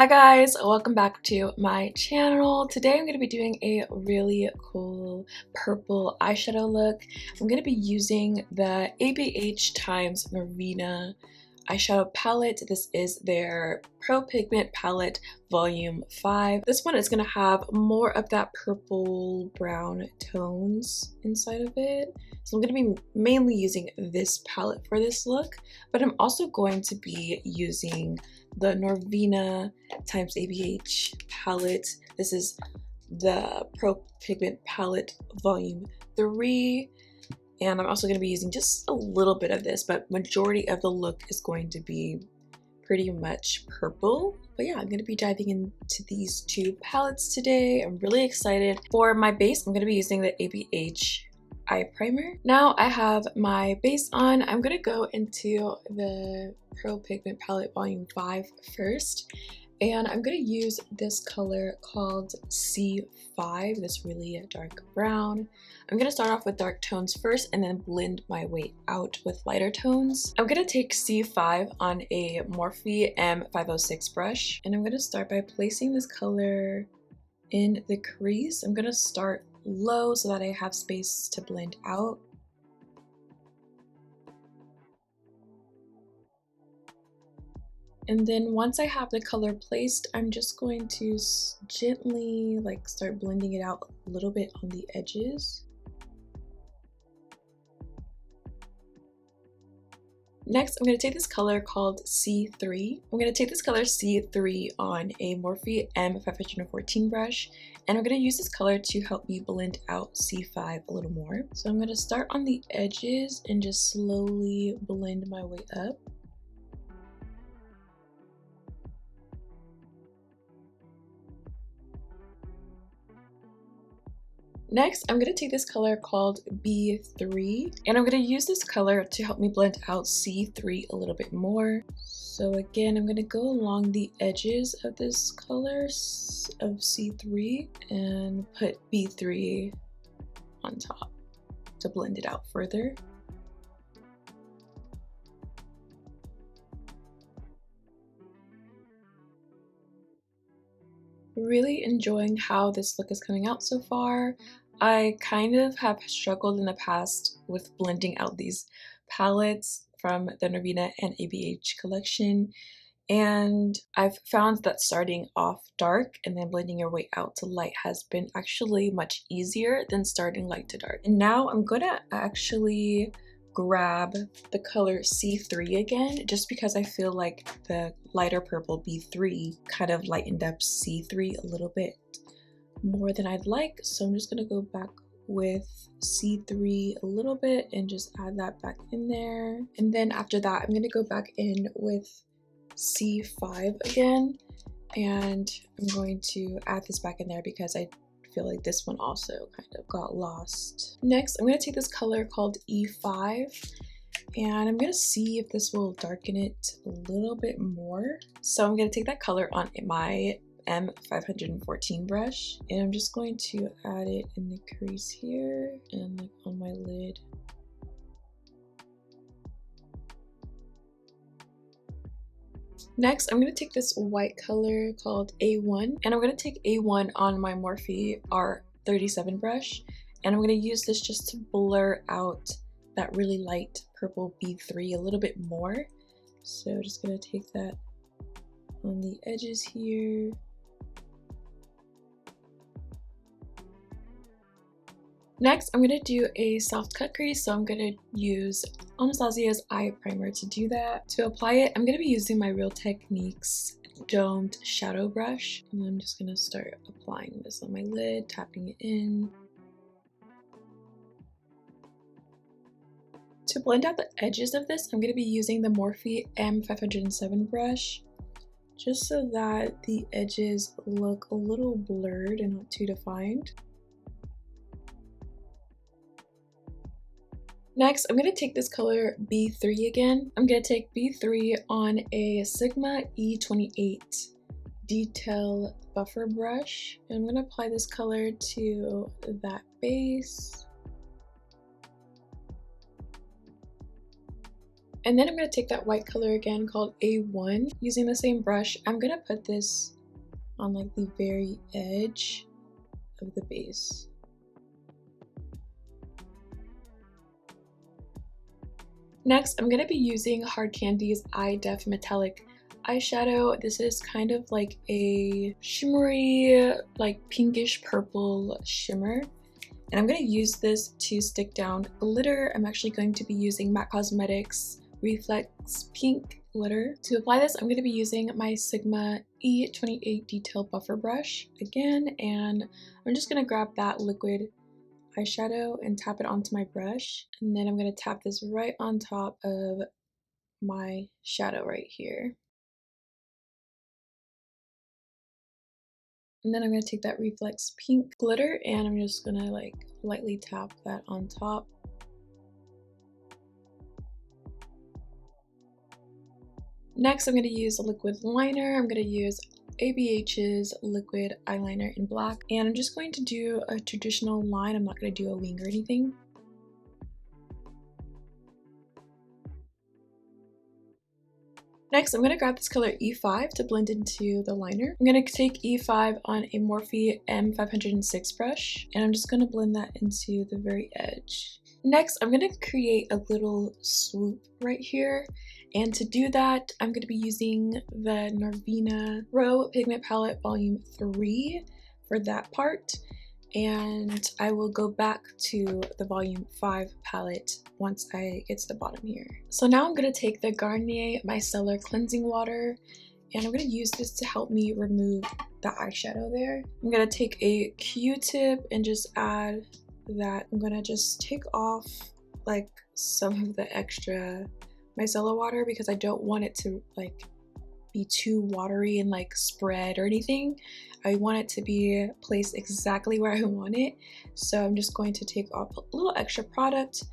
Hi guys, welcome back to my channel. Today I'm going to be doing a really cool purple eyeshadow look. I'm going to be using the ABH times Norvina eyeshadow palette. This is their Pro Pigment palette volume 5. This one is going to have more of that purple brown tones inside of it. So I'm going to be mainly using this palette for this look, but I'm also going to be using the Norvina times ABH palette. This is the Pro Pigment palette volume 3. And I'm also going to be using just a little bit of this, but majority of the look is going to be pretty much purple. But yeah, I'm going to be diving into these two palettes today. I'm really excited. For my base, I'm going to be using the ABH eye primer. Now I have my base on. I'm going to go into the Pro Pigment palette volume 5 first. And I'm going to use this color called C5, this really dark brown. I'm going to start off with dark tones first and then blend my way out with lighter tones. I'm going to take C5 on a Morphe M506 brush, and I'm going to start by placing this color in the crease. I'm going to start low so that I have space to blend out. And then once I have the color placed, I'm just going to gently start blending it out a little bit on the edges. Next, I'm going to take this color called C3. I'm going to take this color C3 on a Morphe M514 brush, and I'm going to use this color to help me blend out C5 a little more. So I'm going to start on the edges and just slowly blend my way up. Next, I'm going to take this color called B3, and I'm going to use this color to help me blend out C3 a little bit more. So again, I'm going to go along the edges of this color of C3 and put B3 on top to blend it out further. Really enjoying how this look is coming out so far. I kind of have struggled in the past with blending out these palettes from the Norvina and ABH collection, and I've found that starting off dark and then blending your way out to light has been actually much easier than starting light to dark. And now I'm gonna actually grab the color C3 again, just because I feel like the lighter purple B3 kind of lightened up C3 a little bit more than I'd like. So I'm just gonna go back with C3 a little bit and just add that back in there. And then after that, I'm gonna go back in with C5 again, and I'm going to add this back in there because I feel like this one also kind of got lost. Next, I'm going to take this color called E5, and I'm going to see if this will darken it a little bit more. So I'm going to take that color on my M514 brush, and I'm just going to add it in the crease here and on my lid. Next, I'm going to take this white color called A1, and I'm going to take A1 on my Morphe R37 brush, and I'm going to use this just to blur out that really light purple B3 a little bit more. So just going to take that on the edges here. Next, I'm going to do a soft cut crease, so I'm going to use Onesize's eye primer to do that. To apply it, I'm going to be using my Real Techniques domed shadow brush, and I'm just going to start applying this on my lid, tapping it in. To blend out the edges of this, I'm going to be using the Morphe M507 brush, just so that the edges look a little blurred and not too defined. Next, I'm going to take this color B3 again. I'm going to take B3 on a Sigma E28 detail buffer brush, and I'm going to apply this color to that base. And then I'm going to take that white color again called A1. Using the same brush, I'm going to put this on like the very edge of the base. Next, I'm going to be using Hard Candy's Eye Def Metallic eyeshadow. This is kind of like a shimmery, like pinkish purple shimmer. And I'm going to use this to stick down glitter. I'm actually going to be using MAC Cosmetics Reflex Pink glitter. To apply this, I'm going to be using my Sigma E28 Detail Buffer Brush again, and I'm just going to grab that liquid eyeshadow and tap it onto my brush, and then I'm going to tap this right on top of my shadow right here. And then I'm going to take that Reflex Pink glitter and I'm just going to like lightly tap that on top. Next, I'm going to use a liquid liner. I'm going to use ABH's liquid eyeliner in black, and I'm just going to do a traditional line. I'm not going to do a wing or anything. Next, I'm going to grab this color E5 to blend into the liner. I'm going to take E5 on a Morphe M506 brush, and I'm just going to blend that into the very edge. Next, I'm going to create a little swoop right here. And to do that, I'm going to be using the Norvina Pro Pigment Palette Volume 3 for that part. And I will go back to the Volume 5 palette once I get to the bottom here. So now I'm going to take the Garnier Micellar Cleansing Water, and I'm going to use this to help me remove the eyeshadow there. I'm going to take a Q-tip and just add that. I'm going to just take off like some of the extra micellar water because I don't want it to like be too watery and like spread or anything. I want it to be placed exactly where I want it. So I'm just going to take off a little extra product,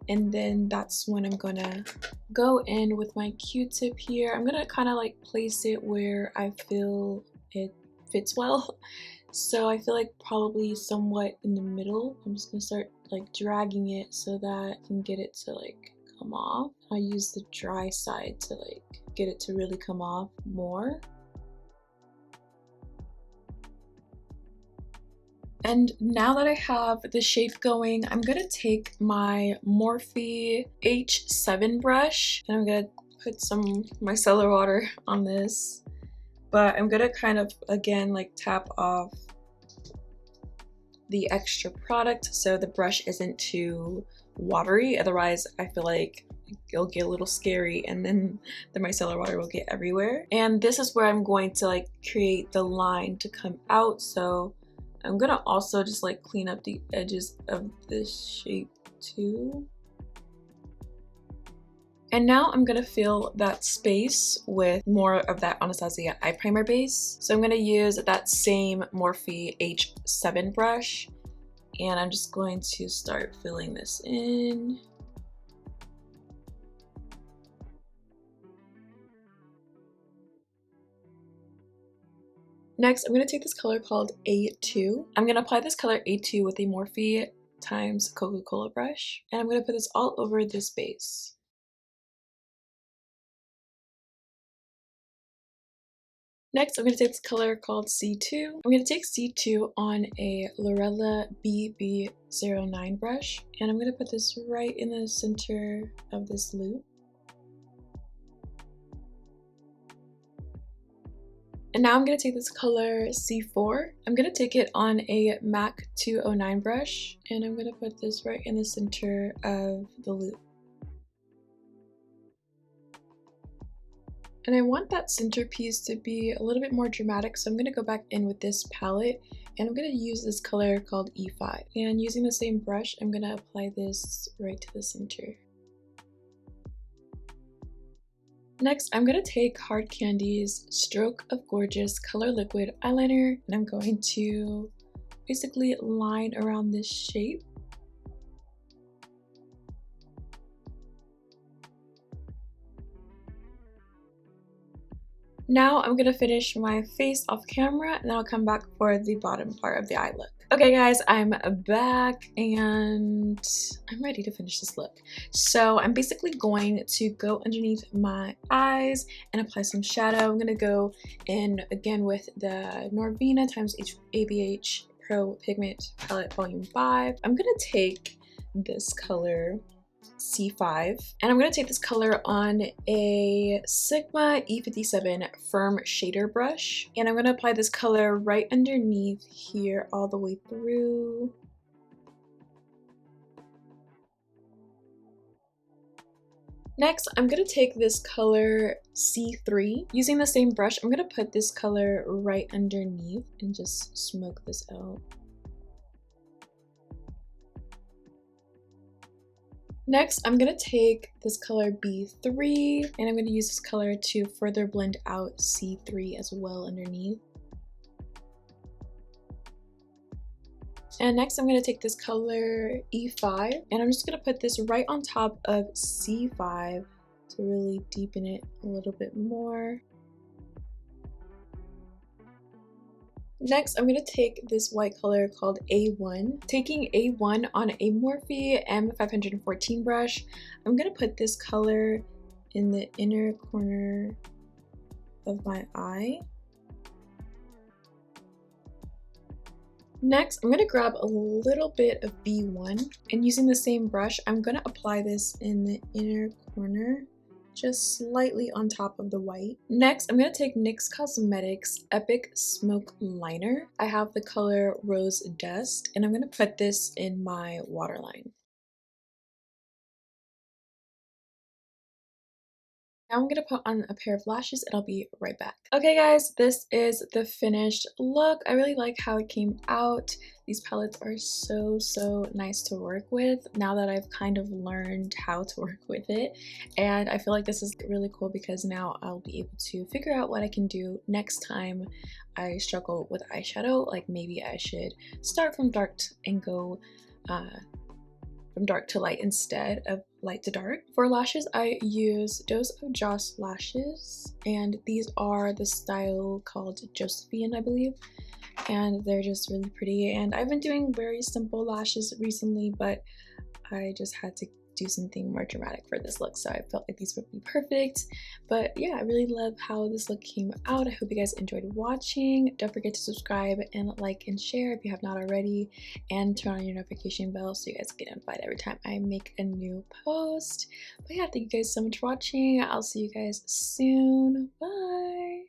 and then that's when I'm gonna go in with my Q-tip here. I'm gonna kind of like place it where I feel it fits well. So I feel like probably somewhat in the middle. I'm just gonna start like dragging it so that I can get it to like come off. I use the dry side to like get it to really come off more. And now that I have the shape going, I'm gonna take my Morphe H7 brush and I'm gonna put some micellar water on this, but I'm gonna kind of again like tap off the extra product so the brush isn't too watery. Otherwise I feel like it'll get a little scary and then the micellar water will get everywhere. And this is where I'm going to like create the line to come out. So I'm gonna also just like clean up the edges of this shape too. And now I'm gonna fill that space with more of that Onesize eye primer base. So I'm gonna use that same Morphe H7 brush, and I'm just going to start filling this in. Next, I'm going to take this color called A2. I'm going to apply this color A2 with a Morphe times Coca-Cola brush, and I'm going to put this all over this base. Next, I'm going to take this color called C2. I'm going to take C2 on a Lorella BB09 brush, and I'm going to put this right in the center of this loop. And now I'm going to take this color C4. I'm going to take it on a MAC 209 brush, and I'm going to put this right in the center of the loop. And I want that centerpiece to be a little bit more dramatic, so I'm going to go back in with this palette, and I'm going to use this color called E5. And using the same brush, I'm going to apply this right to the center. Next, I'm going to take Hard Candy's Stroke of Gorgeous Color Liquid Eyeliner, and I'm going to basically line around this shape. Now I'm gonna finish my face off camera and then I'll come back for the bottom part of the eye look. Okay guys, I'm back and I'm ready to finish this look. So I'm basically going to go underneath my eyes and apply some shadow. I'm gonna go in again with the Norvina times ABH Pro Pigment Palette Volume 5. I'm gonna take this color C5 and I'm going to take this color on a Sigma E57 firm shader brush and I'm going to apply this color right underneath here all the way through. Next, I'm going to take this color C3. Using the same brush, I'm going to put this color right underneath and just smoke this out. Next, I'm going to take this color B3 and I'm going to use this color to further blend out C3 as well underneath. And next I'm going to take this color E5 and I'm just going to put this right on top of C5 to really deepen it a little bit more. Next, I'm going to take this white color called A1. Taking A1 on a Morphe M514 brush, I'm going to put this color in the inner corner of my eye. Next, I'm going to grab a little bit of B1 and using the same brush, I'm going to apply this in the inner corner, just slightly on top of the white. Next, I'm going to take NYX Cosmetics Epic Smoke Liner. I have the color Rose Dust, and I'm going to put this in my waterline. Now I'm going to put on a pair of lashes and I'll be right back. Okay guys, this is the finished look. I really like how it came out. These palettes are so nice to work with now that I've kind of learned how to work with it. And I feel like this is really cool because now I'll be able to figure out what I can do next time I struggle with eyeshadow. Like maybe I should start from dark and go from dark to light instead of light to dark. For lashes, I use Dose of Joss lashes, and these are the style called Josephine, I believe, and they're just really pretty. And I've been doing very simple lashes recently, but I just had to do something more dramatic for this look, so I felt like these would be perfect. But yeah, I really love how this look came out. I hope you guys enjoyed watching. Don't forget to subscribe and like and share if you have not already, and turn on your notification bell so you guys get notified every time I make a new post. But yeah, thank you guys so much for watching. I'll see you guys soon. Bye.